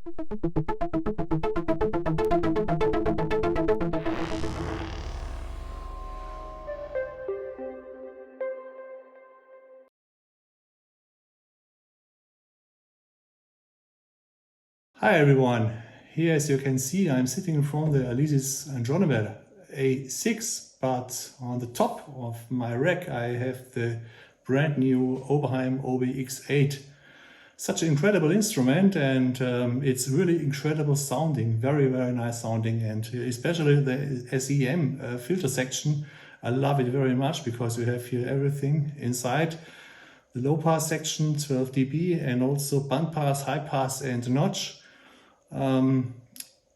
Hi everyone, here as you can see I'm sitting in front of the Alesis Andromeda A6, but on the top of my rack I have the brand new Oberheim OB-X8. Such an incredible instrument, and it's really incredible sounding, very nice sounding, and especially the SEM filter section. I love it very much because you have here everything inside. The low pass section 12 dB and also band pass, high pass and notch. And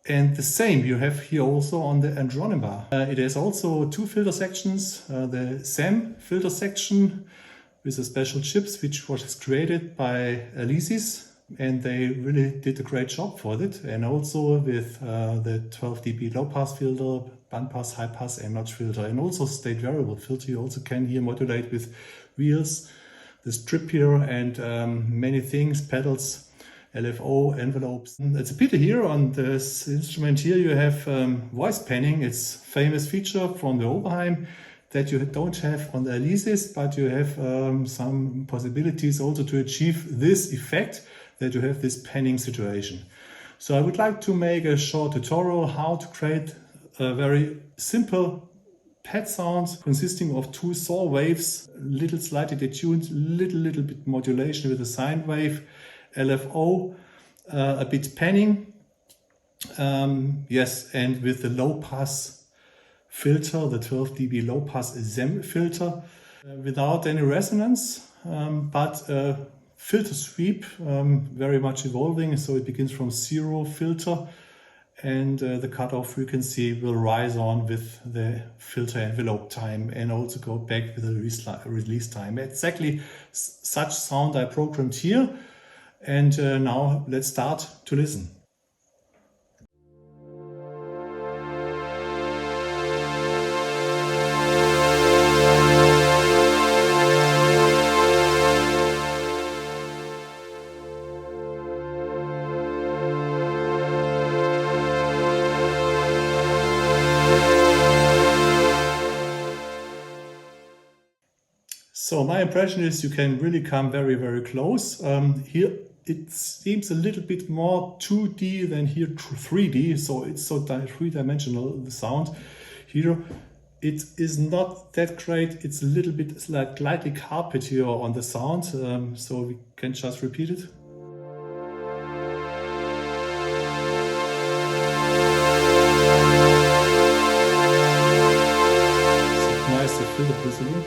the same you have here also on the Andromeda. It has also two filter sections, the SEM Filter Section with the special chips which was created by Alesis, and they really did a great job for it, and also with the 12 dB low pass filter, band pass, high pass and notch filter, and also state variable filter. You also can here modulate with wheels, the strip here, and many things, pedals, LFO, envelopes. It's a pity here on this instrument here you have voice panning. It's a famous feature from the Oberheim that you don't have on the Alesis, but you have some possibilities also to achieve this effect, that you have this panning situation. So I would like to make a short tutorial how to create a very simple pad sound consisting of two saw waves, little slightly detuned, little bit modulation with a sine wave, LFO, a bit panning, yes, and with the low pass filter, the 12 dB low pass SEM filter, without any resonance, but filter sweep, very much evolving. So it begins from 0 filter, and the cutoff frequency will rise on with the filter envelope time, and also go back with the release time. Exactly such sound I programmed here. And now let's start to listen. So my impression is you can really come very close. Here it seems a little bit more 2D than here 3D, so it's so three-dimensional, the sound. Here it is not that great, it's a little bit slightly carpet here on the sound, so we can just repeat it. So nice to feel the position.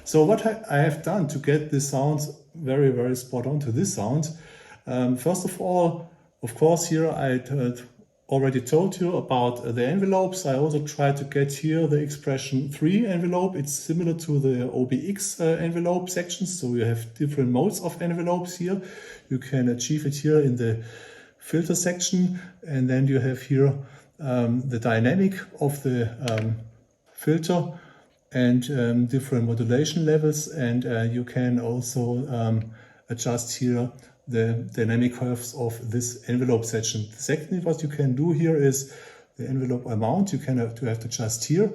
So what I have done to get this sound very spot on to this sound, first of all, of course, here I already told you about the envelopes. I also tried to get here the expression 3 envelope. It's similar to the OB-X envelope sections, so you have different modes of envelopes here. You can achieve it here in the filter section, and then you have here the dynamic of the filter and different modulation levels, and you can also adjust here the dynamic curves of this envelope section. Secondly, what you can do here is the envelope amount. You have to adjust here.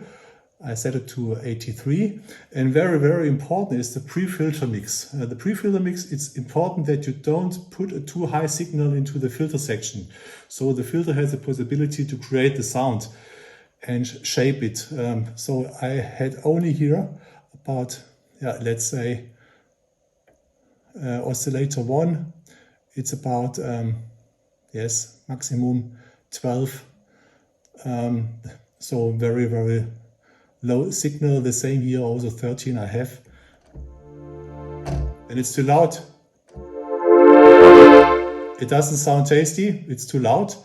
I set it to 83, and very important is the pre-filter mix. The pre-filter mix, it's important that you don't put a too high signal into the filter section, so the filter has the possibility to create the sound and shape it. So I had only here about, let's say, oscillator 1, it's about, yes, maximum 12. So very low signal. The same here, also 13 I have. And it's too loud. It doesn't sound tasty, it's too loud.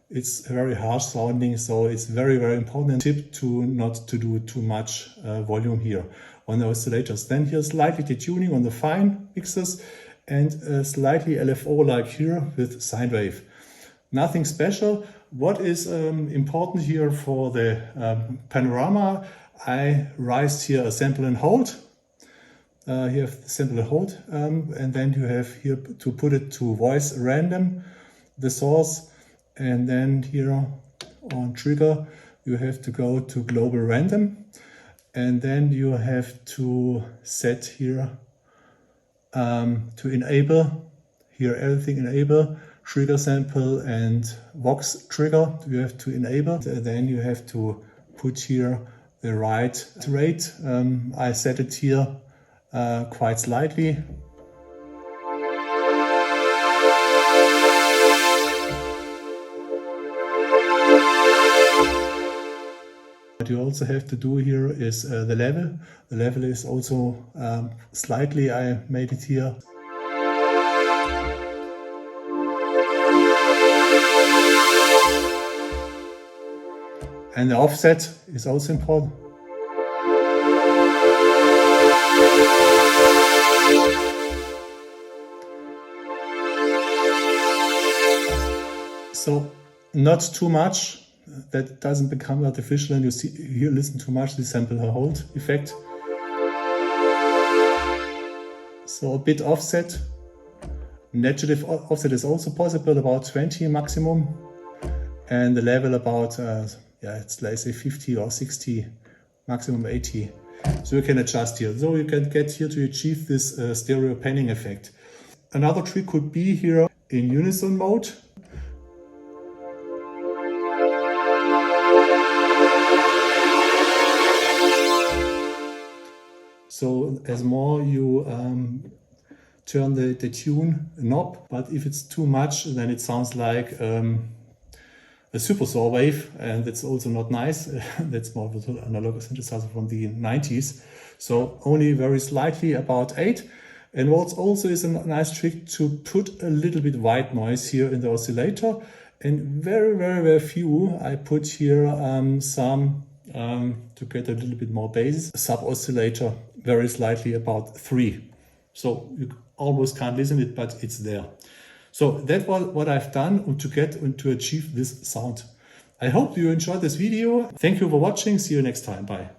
It's very harsh sounding, so it's very important tip to not to do too much volume here on the oscillators. Then here slightly detuning on the fine mixers, and slightly LFO like here with sine wave. Nothing special. What is important here for the panorama, I raised here a sample and hold. Here you have the sample and hold, and then you have here to put it to voice random, the source, and then here on trigger you have to go to global random, and then you have to set here to enable here everything, enable trigger sample and Vox trigger you have to enable. Then you have to put here the right rate. I set it here quite slightly. What you also have to do here is the level. The level is also slightly, I made it here. And the offset is also important. So not too much, that doesn't become artificial, and you see here, listen too much, the sample hold effect. So a bit offset. Negative offset is also possible, about 20 maximum, and the level about it's let's say 50 or 60, maximum 80. So you can adjust here. So you can get here to achieve this stereo panning effect. Another trick could be here in Unison mode. So as more you turn the tune knob, but if it's too much, then it sounds like a super saw wave, and that's also not nice. That's more of an analog synthesizer from the 90s. So only very slightly, about 8. And what also is a nice trick to put a little bit white noise here in the oscillator. And very few, I put here some to get a little bit more bass. Sub oscillator, very slightly, about 3. So you almost can't listen it, but it's there. So that was what I've done to get and to achieve this sound. I hope you enjoyed this video. Thank you for watching. See you next time. Bye.